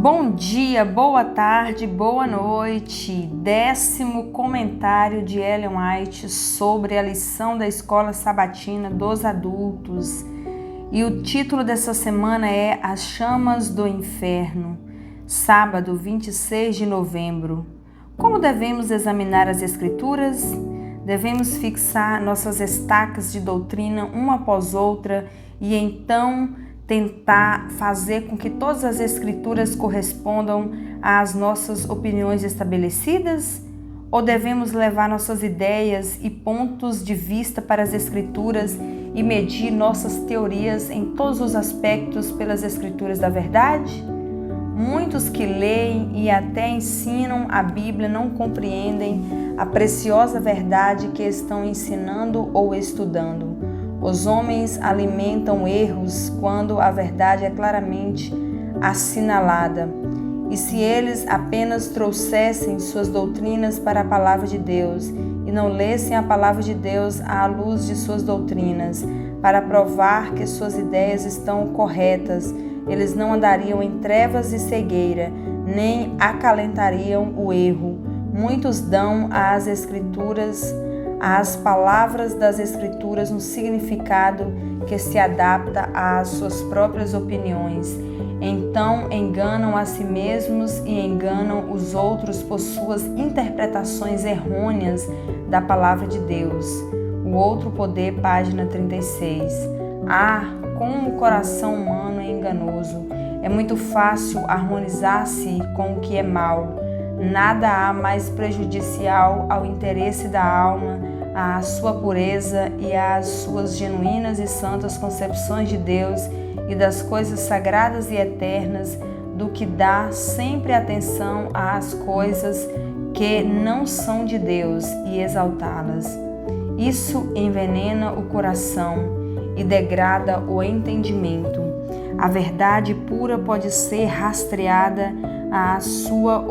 Bom dia, boa tarde, boa noite. 10º comentário de Ellen White sobre a lição da escola sabatina dos adultos. E o título dessa semana é As Chamas do Inferno, sábado 26 de novembro. Como devemos examinar as Escrituras? Devemos fixar nossas estacas de doutrina uma após outra e então tentar fazer com que todas as Escrituras correspondam às nossas opiniões estabelecidas? Ou devemos levar nossas ideias e pontos de vista para as Escrituras e medir nossas teorias em todos os aspectos pelas Escrituras da verdade? Muitos que leem e até ensinam a Bíblia não compreendem a preciosa verdade que estão ensinando ou estudando. Os homens alimentam erros quando a verdade é claramente assinalada. E se eles apenas trouxessem suas doutrinas para a palavra de Deus e não lessem a palavra de Deus à luz de suas doutrinas, para provar que suas ideias estão corretas, eles não andariam em trevas e cegueira, nem acalentariam o erro. Muitos dão às Escrituras, às palavras das Escrituras, um significado que se adapta às suas próprias opiniões. Então enganam a si mesmos e enganam os outros por suas interpretações errôneas da palavra de Deus. O Outro Poder, página 36. Como o coração humano é enganoso. É muito fácil harmonizar-se com o que é mal. Nada há mais prejudicial ao interesse da alma, à sua pureza e às suas genuínas e santas concepções de Deus e das coisas sagradas e eternas do que dar sempre atenção às coisas que não são de Deus e exaltá-las. Isso envenena o coração e degrada o entendimento. A verdade pura pode ser rastreada à sua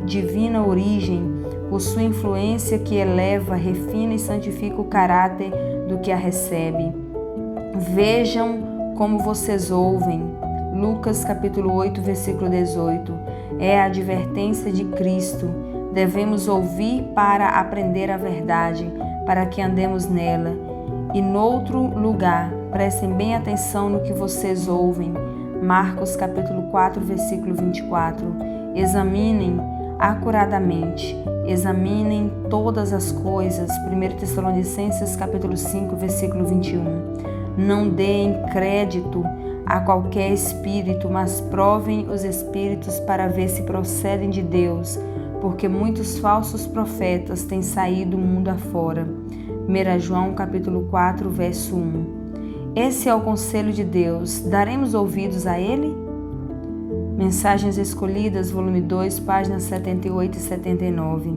divina origem, por sua influência que eleva, refina e santifica o caráter do que a recebe. Vejam como vocês ouvem. Lucas capítulo 8, versículo 18. É a advertência de Cristo. Devemos ouvir para aprender a verdade, para que andemos nela. E noutro lugar, prestem bem atenção no que vocês ouvem. Marcos capítulo 4, versículo 24. Examinem acuradamente, examinem todas as coisas. 1 Tessalonicenses capítulo 5, versículo 21. Não deem crédito a qualquer espírito, mas provem os espíritos para ver se procedem de Deus, porque muitos falsos profetas têm saído do mundo afora. 1 João capítulo 4, verso 1. Esse é o conselho de Deus. Daremos ouvidos a ele? Mensagens Escolhidas, volume 2, páginas 78 e 79.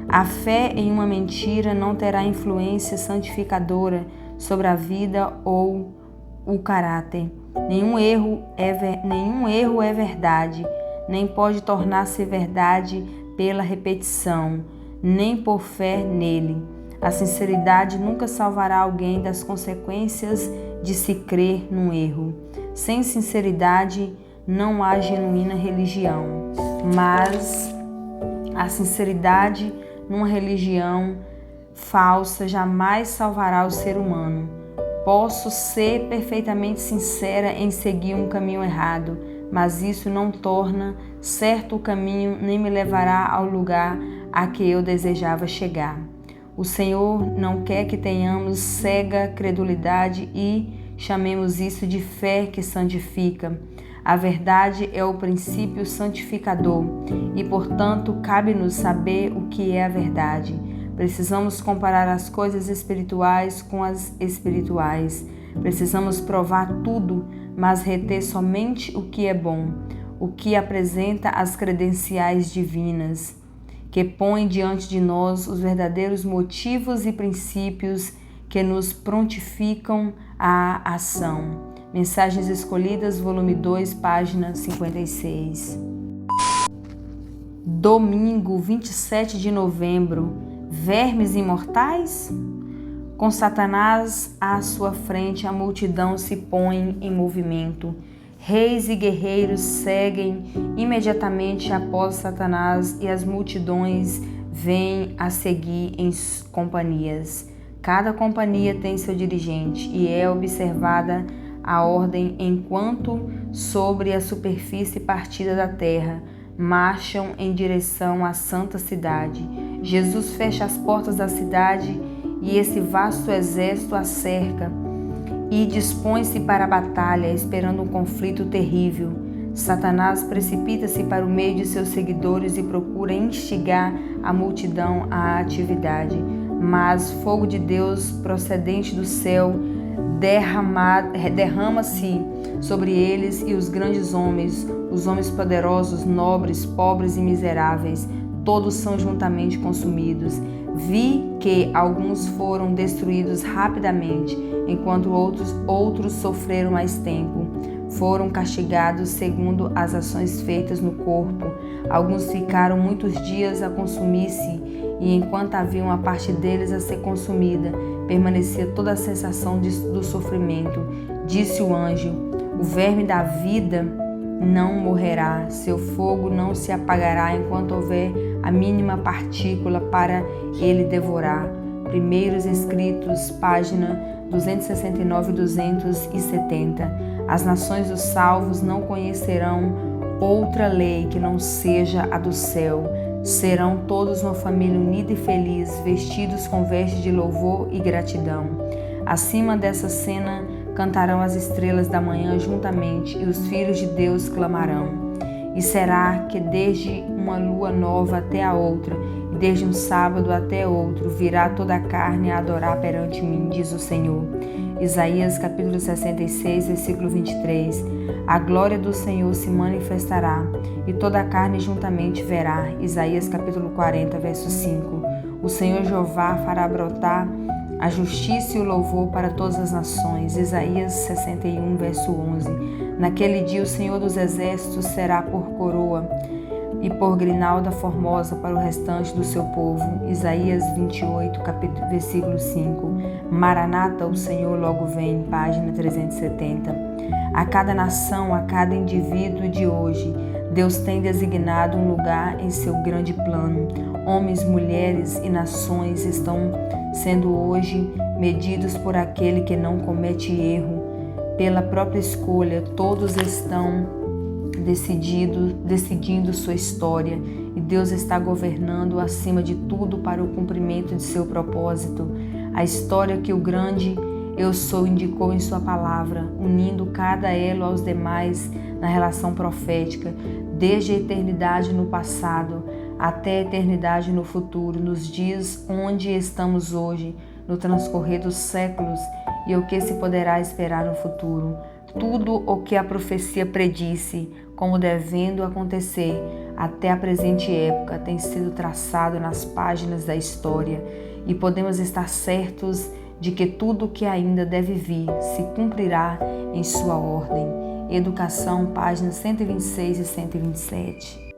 A fé em uma mentira não terá influência santificadora sobre a vida ou o caráter. Nenhum erro é verdade, nem pode tornar-se verdade pela repetição, nem por fé nele. A sinceridade nunca salvará alguém das consequências de se crer num erro. Sem sinceridade não há genuína religião, mas a sinceridade numa religião falsa jamais salvará o ser humano. Posso ser perfeitamente sincera em seguir um caminho errado, mas isso não torna certo o caminho nem me levará ao lugar a que eu desejava chegar. O Senhor não quer que tenhamos cega credulidade e chamemos isso de fé que santifica. A verdade é o princípio santificador e, portanto, cabe-nos saber o que é a verdade. Precisamos comparar as coisas espirituais com as espirituais. Precisamos provar tudo, mas reter somente o que é bom, o que apresenta as credenciais divinas, que põe diante de nós os verdadeiros motivos e princípios que nos prontificam à ação. Mensagens Escolhidas, volume 2, página 56. Domingo, 27 de novembro. Vermes imortais? Com Satanás à sua frente, a multidão se põe em movimento. Reis e guerreiros seguem imediatamente após Satanás e as multidões vêm a seguir em companhias. Cada companhia tem seu dirigente e é observada a ordem enquanto sobre a superfície partida da terra marcham em direção à santa cidade. Jesus fecha as portas da cidade e esse vasto exército a cerca e dispõe-se para a batalha, esperando um conflito terrível. Satanás precipita-se para o meio de seus seguidores e procura instigar a multidão à atividade. Mas fogo de Deus procedente do céu derrama-se sobre eles e os grandes homens, os homens poderosos, nobres, pobres e miseráveis, todos são juntamente consumidos. Vi que alguns foram destruídos rapidamente, enquanto outros sofreram mais tempo. Foram castigados segundo as ações feitas no corpo. Alguns ficaram muitos dias a consumir-se, e enquanto havia uma parte deles a ser consumida, permanecia toda a sensação do sofrimento. Disse o anjo: o verme da vida não morrerá, seu fogo não se apagará enquanto houver a mínima partícula para ele devorar. Primeiros Escritos, página 269 e 270. As nações dos salvos não conhecerão outra lei que não seja a do céu. Serão todos uma família unida e feliz, vestidos com vestes de louvor e gratidão. Acima dessa cena cantarão as estrelas da manhã juntamente, e os filhos de Deus clamarão. E será que desde uma lua nova até a outra, e desde um sábado até outro, virá toda a carne a adorar perante mim, diz o Senhor. Isaías capítulo 66, versículo 23. A glória do Senhor se manifestará, e toda a carne juntamente verá. Isaías capítulo 40, verso 5. O Senhor Jeová fará brotar a justiça e o louvor para todas as nações. Isaías 61, verso 11. Naquele dia o Senhor dos Exércitos será por coroa e por grinalda formosa para o restante do seu povo. Isaías 28, versículo 5. Maranata, o Senhor logo vem, página 370. A cada nação, a cada indivíduo de hoje, Deus tem designado um lugar em seu grande plano. Homens, mulheres e nações estão sendo hoje medidos por aquele que não comete erro. Pela própria escolha, todos estão decidindo sua história, e Deus está governando acima de tudo para o cumprimento de seu propósito. A história que o grande Eu Sou indicou em sua palavra, unindo cada elo aos demais na relação profética, desde a eternidade no passado até a eternidade no futuro, nos dias onde estamos hoje, no transcorrer dos séculos e o que se poderá esperar no futuro. Tudo o que a profecia predisse como devendo acontecer até a presente época tem sido traçado nas páginas da história, e podemos estar certos de que tudo o que ainda deve vir se cumprirá em sua ordem. Educação, páginas 126 e 127.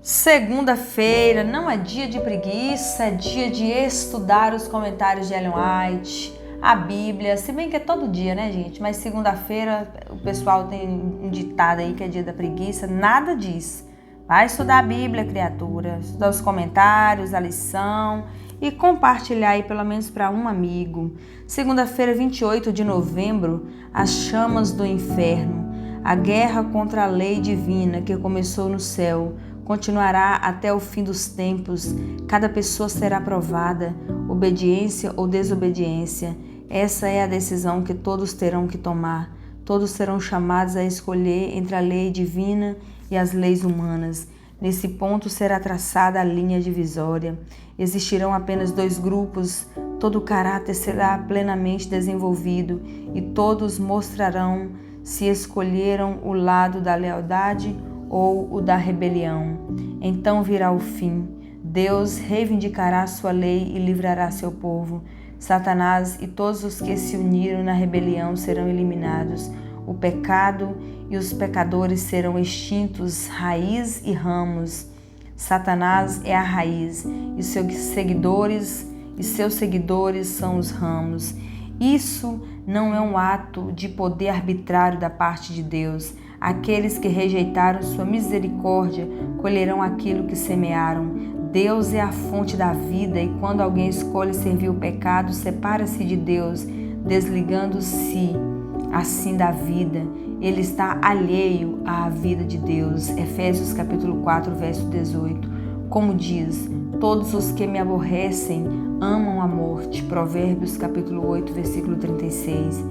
Segunda-feira não é dia de preguiça, é dia de estudar os comentários de Ellen White, a Bíblia, se bem que é todo dia, né, gente? Mas segunda-feira o pessoal tem um ditado aí que é dia da preguiça, nada disso. Vai estudar a Bíblia, criatura, estudar os comentários, a lição e compartilhar aí pelo menos para um amigo. Segunda-feira, 28 de novembro, as chamas do inferno. A guerra contra a lei divina que começou no céu continuará até o fim dos tempos. Cada pessoa será provada, obediência ou desobediência. Essa é a decisão que todos terão que tomar. Todos serão chamados a escolher entre a lei divina e as leis humanas. Nesse ponto será traçada a linha divisória. Existirão apenas dois grupos, todo o caráter será plenamente desenvolvido e todos mostrarão se escolheram o lado da lealdade ou o da rebelião. Então virá o fim. Deus reivindicará sua lei e livrará seu povo. Satanás e todos os que se uniram na rebelião serão eliminados. O pecado e os pecadores serão extintos, raiz e ramos. Satanás é a raiz e seus seguidores são os ramos. Isso não é um ato de poder arbitrário da parte de Deus. Aqueles que rejeitaram sua misericórdia colherão aquilo que semearam. Deus é a fonte da vida e quando alguém escolhe servir o pecado, separa-se de Deus, desligando-se assim da vida. Ele está alheio à vida de Deus. Efésios capítulo 4, verso 18. Como diz, todos os que me aborrecem amam a morte. Provérbios capítulo 8, versículo 36.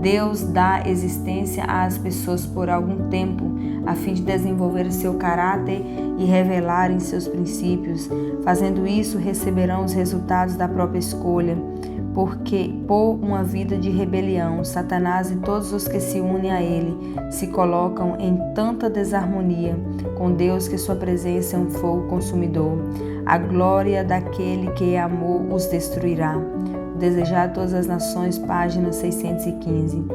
Deus dá existência às pessoas por algum tempo, a fim de desenvolver seu caráter e revelarem seus princípios. Fazendo isso, receberão os resultados da própria escolha. Porque por uma vida de rebelião, Satanás e todos os que se unem a ele se colocam em tanta desarmonia com Deus que sua presença é um fogo consumidor. A glória daquele que amou os destruirá. Desejar todas as nações, página 615.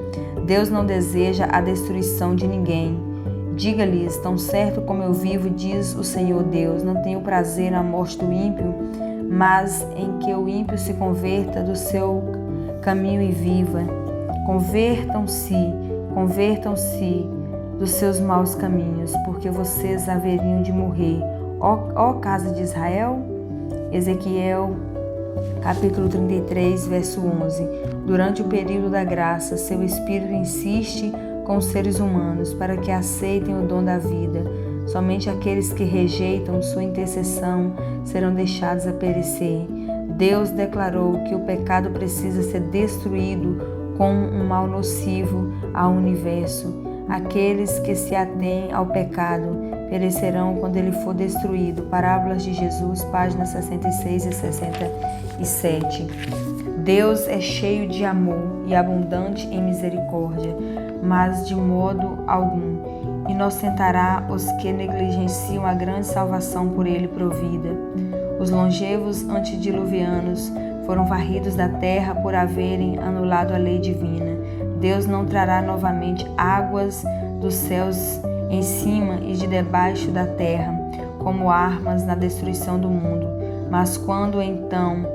Deus não deseja a destruição de ninguém. Diga-lhes, tão certo como eu vivo, diz o Senhor Deus, não tenho prazer na morte do ímpio, mas em que o ímpio se converta do seu caminho e viva. Convertam-se dos seus maus caminhos, porque vocês haveriam de morrer. Ó casa de Israel, Ezequiel capítulo 33, verso 11. Durante o período da graça, seu espírito insiste com os seres humanos para que aceitem o dom da vida. Somente aqueles que rejeitam sua intercessão serão deixados a perecer. Deus declarou que o pecado precisa ser destruído como um mal nocivo ao universo. Aqueles que se atêm ao pecado perecerão quando ele for destruído. Parábolas de Jesus, páginas 66 e 67. Deus é cheio de amor e abundante em misericórdia, mas de modo algum inocentará os que negligenciam a grande salvação por ele provida. Os longevos antediluvianos foram varridos da terra por haverem anulado a lei divina. Deus não trará novamente águas dos céus em cima e de debaixo da terra, como armas na destruição do mundo. Mas quando então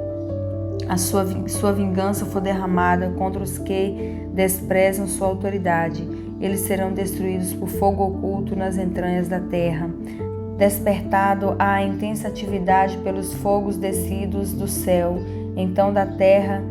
a sua vingança for derramada contra os que desprezam sua autoridade, eles serão destruídos por fogo oculto nas entranhas da terra. Despertado à intensa atividade pelos fogos descidos do céu, então da terra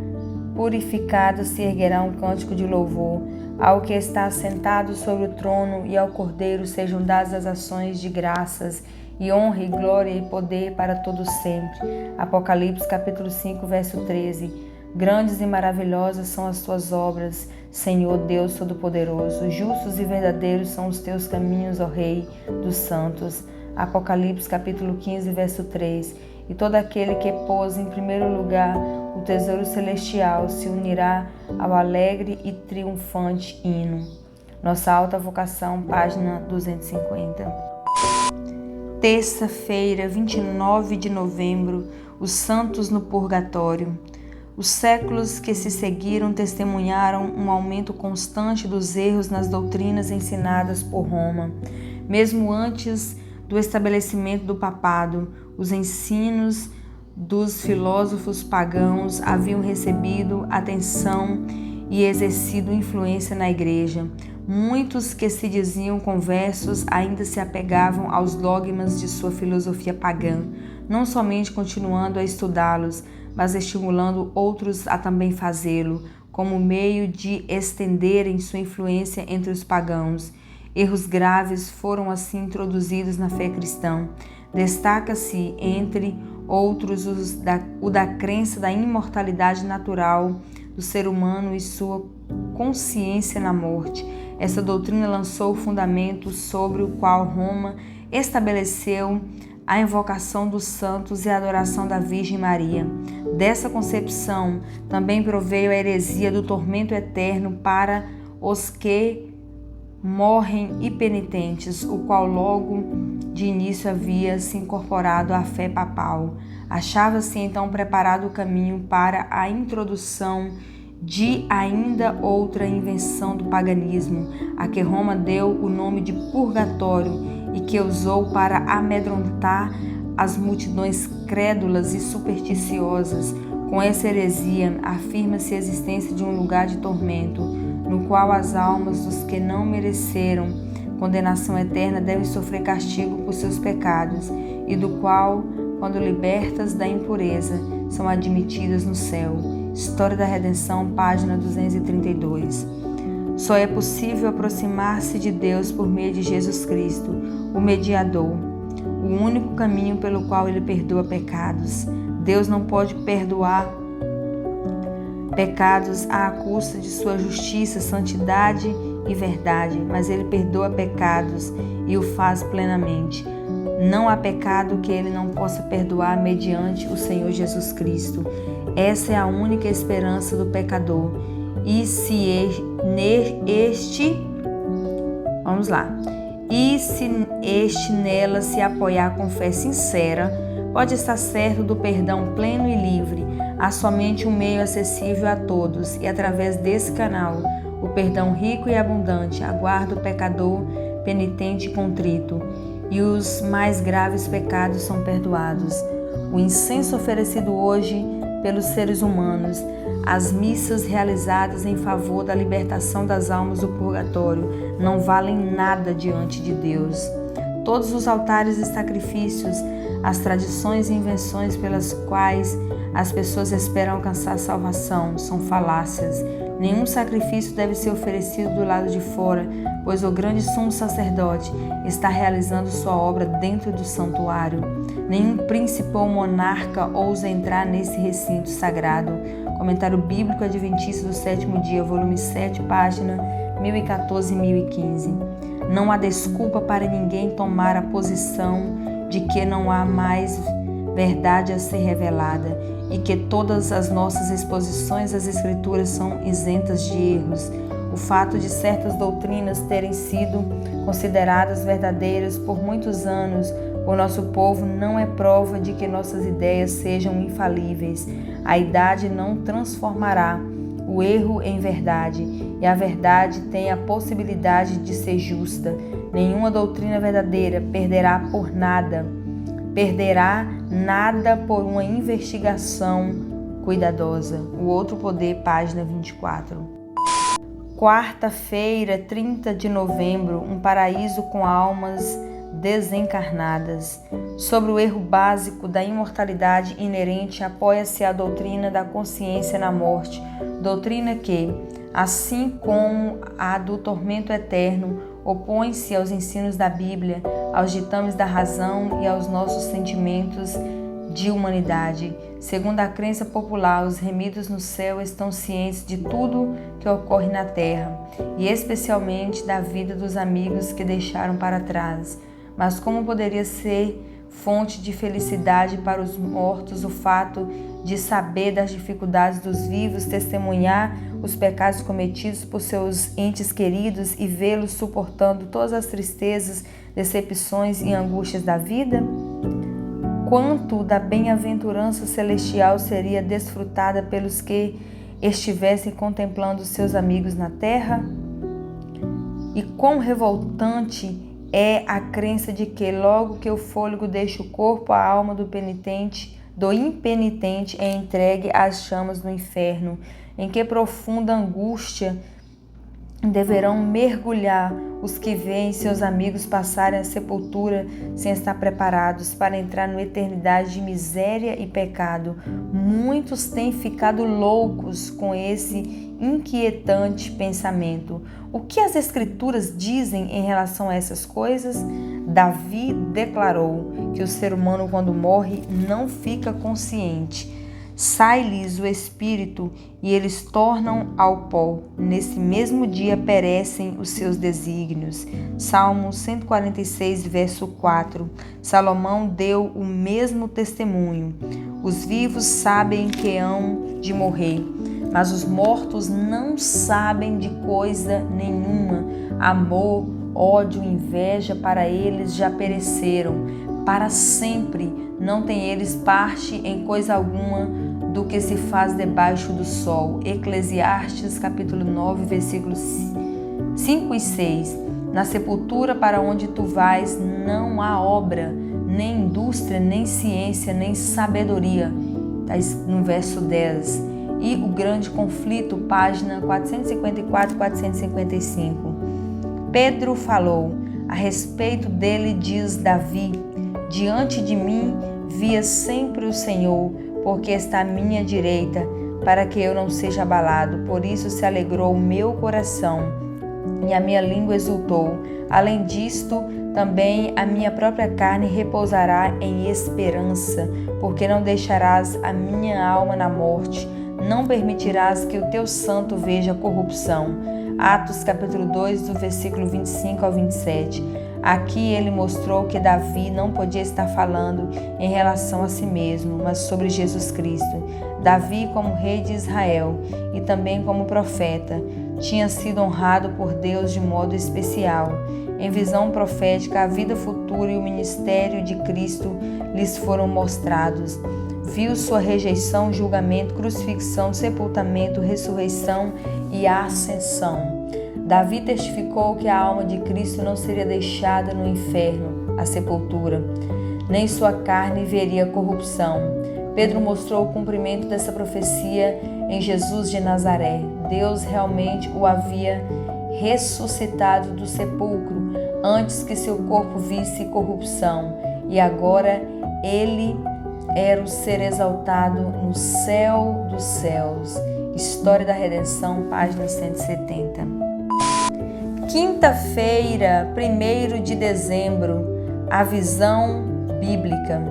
purificada se erguerá um cântico de louvor. Ao que está sentado sobre o trono e ao Cordeiro sejam dadas as ações de graças e honra e glória e poder para todos sempre. Apocalipse capítulo 5, verso 13. Grandes e maravilhosas são as tuas obras, Senhor Deus Todo-Poderoso. Justos e verdadeiros são os teus caminhos, ó Rei dos santos. Apocalipse capítulo 15, verso 3. E todo aquele que pôs em primeiro lugar o tesouro celestial se unirá ao alegre e triunfante hino. Nossa Alta Vocação, página 250. Terça-feira, 29 de novembro, os santos no purgatório. Os séculos que se seguiram testemunharam um aumento constante dos erros nas doutrinas ensinadas por Roma. Mesmo antes do estabelecimento do papado, os ensinos dos filósofos pagãos haviam recebido atenção e exercido influência na igreja. Muitos que se diziam conversos ainda se apegavam aos dogmas de sua filosofia pagã, não somente continuando a estudá-los, mas estimulando outros a também fazê-lo, como meio de estenderem sua influência entre os pagãos. Erros graves foram assim introduzidos na fé cristã. Destaca-se, entre outros, o da crença da imortalidade natural do ser humano e sua consciência na morte. Essa doutrina lançou o fundamento sobre o qual Roma estabeleceu a invocação dos santos e a adoração da Virgem Maria. Dessa concepção também proveio a heresia do tormento eterno para os que morrem impenitentes, o qual logo de início havia se incorporado à fé papal. Achava-se então preparado o caminho para a introdução de ainda outra invenção do paganismo, a que Roma deu o nome de purgatório e que usou para amedrontar as multidões crédulas e supersticiosas, Com essa heresia, afirma-se a existência de um lugar de tormento, no qual as almas dos que não mereceram condenação eterna devem sofrer castigo por seus pecados, e do qual, quando libertas da impureza, são admitidas no céu. História da Redenção, página 232. Só é possível aproximar-se de Deus por meio de Jesus Cristo, o mediador, o único caminho pelo qual Ele perdoa pecados. Deus não pode perdoar pecados à custa de sua justiça, santidade e verdade, mas Ele perdoa pecados e o faz plenamente. Não há pecado que Ele não possa perdoar mediante o Senhor Jesus Cristo. Essa é a única esperança do pecador. E se este nela se apoiar com fé sincera, pode estar certo do perdão pleno e livre. Há somente um meio acessível a todos, e através desse canal, o perdão rico e abundante aguarda o pecador penitente e contrito, e os mais graves pecados são perdoados. O incenso oferecido hoje pelos seres humanos, as missas realizadas em favor da libertação das almas do purgatório não valem nada diante de Deus. Todos os altares e sacrifícios, as tradições e invenções pelas quais as pessoas esperam alcançar a salvação são falácias. Nenhum sacrifício deve ser oferecido do lado de fora, pois o grande sumo sacerdote está realizando sua obra dentro do santuário. Nenhum príncipe ou monarca ousa entrar nesse recinto sagrado. Comentário Bíblico Adventista do Sétimo Dia, volume 7, página 1014 e 1015. Não há desculpa para ninguém tomar a posição de que não há mais verdade a ser revelada e que todas as nossas exposições às Escrituras são isentas de erros. O fato de certas doutrinas terem sido consideradas verdadeiras por muitos anos por nosso povo não é prova de que nossas ideias sejam infalíveis. A idade não transformará o erro em verdade, e a verdade tem a possibilidade de ser justa. Nenhuma doutrina verdadeira perderá nada por uma investigação cuidadosa. O Outro Poder, página 24. Quarta-feira, 30 de novembro, um paraíso com almas desencarnadas. Sobre o erro básico da imortalidade inerente, apoia-se a doutrina da consciência na morte, doutrina que, assim como a do tormento eterno, opõe-se aos ensinos da Bíblia, aos ditames da razão e aos nossos sentimentos de humanidade. Segundo a crença popular, os remidos no céu estão cientes de tudo que ocorre na terra, e especialmente da vida dos amigos que deixaram para trás. Mas como poderia ser fonte de felicidade para os mortos o fato de saber das dificuldades dos vivos, testemunhar os pecados cometidos por seus entes queridos e vê-los suportando todas as tristezas, decepções e angústias da vida? Quanto da bem-aventurança celestial seria desfrutada pelos que estivessem contemplando seus amigos na terra? E quão revoltante é a crença de que, logo que o fôlego deixa o corpo, a alma do impenitente é entregue às chamas do inferno. Em que profunda angústia deverão mergulhar os que veem seus amigos passarem a sepultura sem estar preparados para entrar na eternidade de miséria e pecado. Muitos têm ficado loucos com esse inquietante pensamento. O que as Escrituras dizem em relação a essas coisas? Davi declarou que o ser humano, quando morre, não fica consciente. Sai-lhes o espírito e eles tornam ao pó. Nesse mesmo dia perecem os seus desígnios. Salmo 146, verso 4. Salomão deu o mesmo testemunho. Os vivos sabem que hão de morrer, mas os mortos não sabem de coisa nenhuma. Amor, ódio, inveja para eles já pereceram. Para sempre não têm eles parte em coisa alguma do que se faz debaixo do sol. Eclesiastes capítulo 9, versículos 5 e 6. Na sepultura para onde tu vais não há obra, nem indústria, nem ciência, nem sabedoria. no verso 10. E o grande conflito, página 454 e 455. Pedro falou: a respeito dele diz Davi: diante de mim via sempre o Senhor, porque está à minha direita, para que eu não seja abalado. Por isso se alegrou o meu coração e a minha língua exultou. Além disto, também a minha própria carne repousará em esperança, porque não deixarás a minha alma na morte, não permitirás que o teu santo veja corrupção. Atos capítulo 2, do versículo 25 ao 27. Aqui ele mostrou que Davi não podia estar falando em relação a si mesmo, mas sobre Jesus Cristo. Davi, como rei de Israel e também como profeta, tinha sido honrado por Deus de modo especial. Em visão profética, a vida futura e o ministério de Cristo lhes foram mostrados. Viu sua rejeição, julgamento, crucifixão, sepultamento, ressurreição e ascensão. Davi testificou que a alma de Cristo não seria deixada no inferno, a sepultura, nem sua carne veria corrupção. Pedro mostrou o cumprimento dessa profecia em Jesus de Nazaré. Deus realmente o havia ressuscitado do sepulcro antes que seu corpo visse corrupção, e agora ele era o ser exaltado no céu dos céus. História da Redenção, página 170. Quinta-feira, 1º de dezembro, a visão bíblica.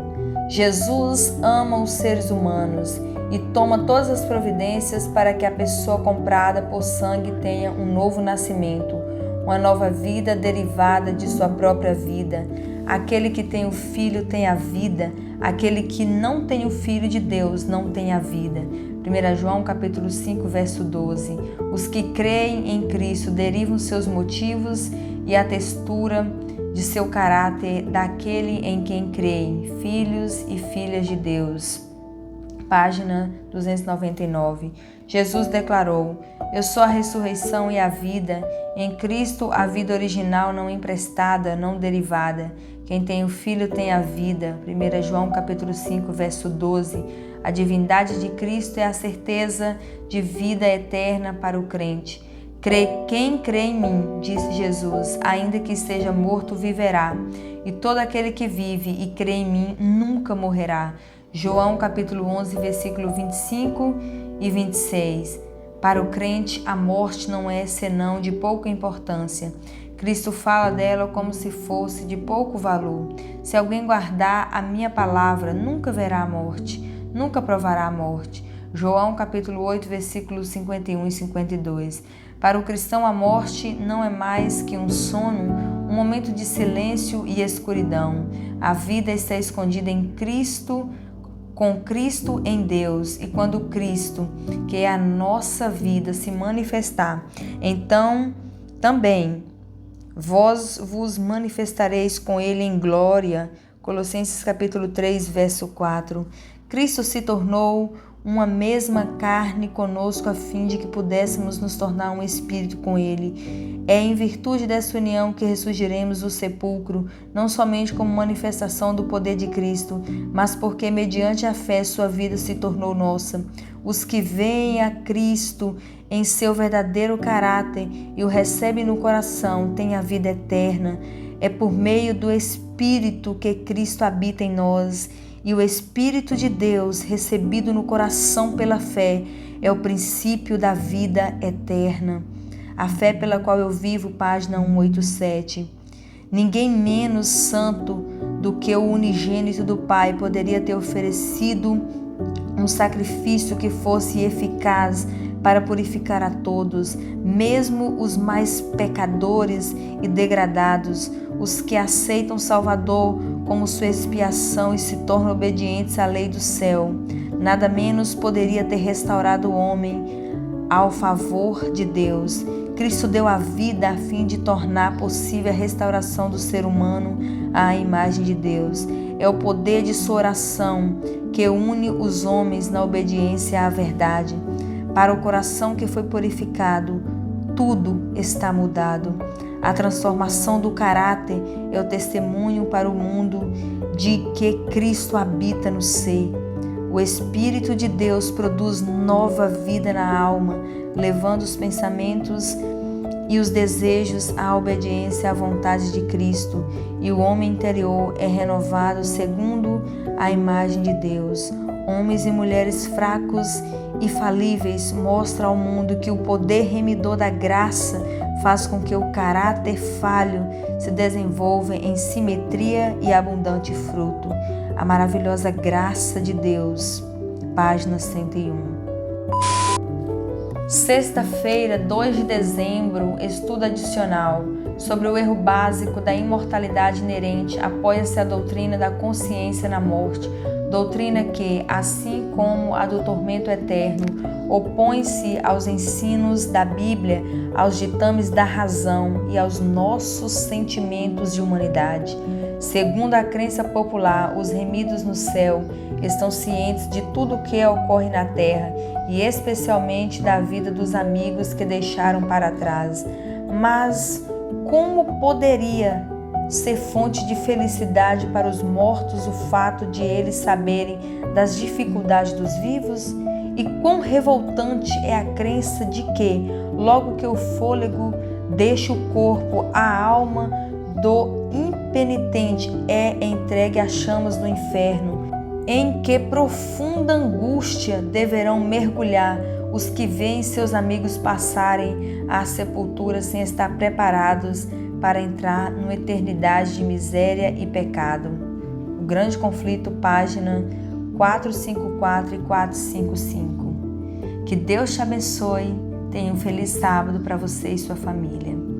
Jesus ama os seres humanos e toma todas as providências para que a pessoa comprada por sangue tenha um novo nascimento, uma nova vida derivada de sua própria vida. Aquele que tem o Filho tem a vida, aquele que não tem o Filho de Deus não tem a vida. 1 João capítulo 5, verso 12. Os que creem em Cristo derivam seus motivos e a textura de seu caráter daquele em quem creem, filhos e filhas de Deus. Página 299. Jesus declarou: eu sou a ressurreição e a vida. Em Cristo, a vida original não emprestada, não derivada. Quem tem o Filho tem a vida. 1 João capítulo 5, verso 12. A divindade de Cristo é a certeza de vida eterna para o crente. Quem crê em mim, disse Jesus, ainda que esteja morto, viverá. E todo aquele que vive e crê em mim nunca morrerá. João capítulo 11, versículo 25 e 26. Para o crente, a morte não é senão de pouca importância. Cristo fala dela como se fosse de pouco valor. Se alguém guardar a minha palavra, nunca verá a morte, nunca provará a morte. João capítulo 8, versículos 51 e 52. Para o cristão, a morte não é mais que um sono, um momento de silêncio e escuridão. A vida está escondida em Cristo, com Cristo em Deus, e quando Cristo, que é a nossa vida, se manifestar, então também vós vos manifestareis com Ele em glória. Colossenses capítulo 3, verso 4. Cristo se tornou uma mesma carne conosco a fim de que pudéssemos nos tornar um espírito com Ele. É em virtude dessa união que ressurgiremos do sepulcro, não somente como manifestação do poder de Cristo, mas porque mediante a fé sua vida se tornou nossa. Os que veem a Cristo em seu verdadeiro caráter e o recebem no coração têm a vida eterna. É por meio do Espírito que Cristo habita em nós. E o Espírito de Deus, recebido no coração pela fé, é o princípio da vida eterna. A fé pela qual eu vivo, página 187. Ninguém menos santo do que o unigênito do Pai poderia ter oferecido um sacrifício que fosse eficaz para purificar a todos, mesmo os mais pecadores e degradados, os que aceitam o Salvador como sua expiação e se tornam obedientes à lei do céu. Nada menos poderia ter restaurado o homem ao favor de Deus. Cristo deu a vida a fim de tornar possível a restauração do ser humano à imagem de Deus. É o poder de sua oração que une os homens na obediência à verdade. Para o coração que foi purificado, tudo está mudado. A transformação do caráter é o testemunho para o mundo de que Cristo habita no ser. O Espírito de Deus produz nova vida na alma, levando os pensamentos e os desejos à obediência à vontade de Cristo, e o homem interior é renovado segundo a imagem de Deus. Homens e mulheres fracos e falíveis mostram ao mundo que o poder remidor da graça faz com que o caráter falho se desenvolva em simetria e abundante fruto. A maravilhosa graça de Deus. Página 101. Sexta-feira, 2 de dezembro, estudo adicional sobre o erro básico da imortalidade inerente. Apoia-se a doutrina da consciência na morte, doutrina que, assim como a do tormento eterno, opõe-se aos ensinos da Bíblia, aos ditames da razão e aos nossos sentimentos de humanidade. Segundo a crença popular, os remidos no céu estão cientes de tudo o que ocorre na terra e especialmente da vida dos amigos que deixaram para trás. Mas como poderia ser fonte de felicidade para os mortos o fato de eles saberem das dificuldades dos vivos? E quão revoltante é a crença de que, logo que o fôlego deixa o corpo, a alma do impenitente é entregue às chamas do inferno, em que profunda angústia deverão mergulhar os que veem seus amigos passarem à sepultura sem estar preparados para entrar numa eternidade de miséria e pecado. O Grande Conflito, página 454 e 455. Que Deus te abençoe. Tenha um feliz sábado para você e sua família.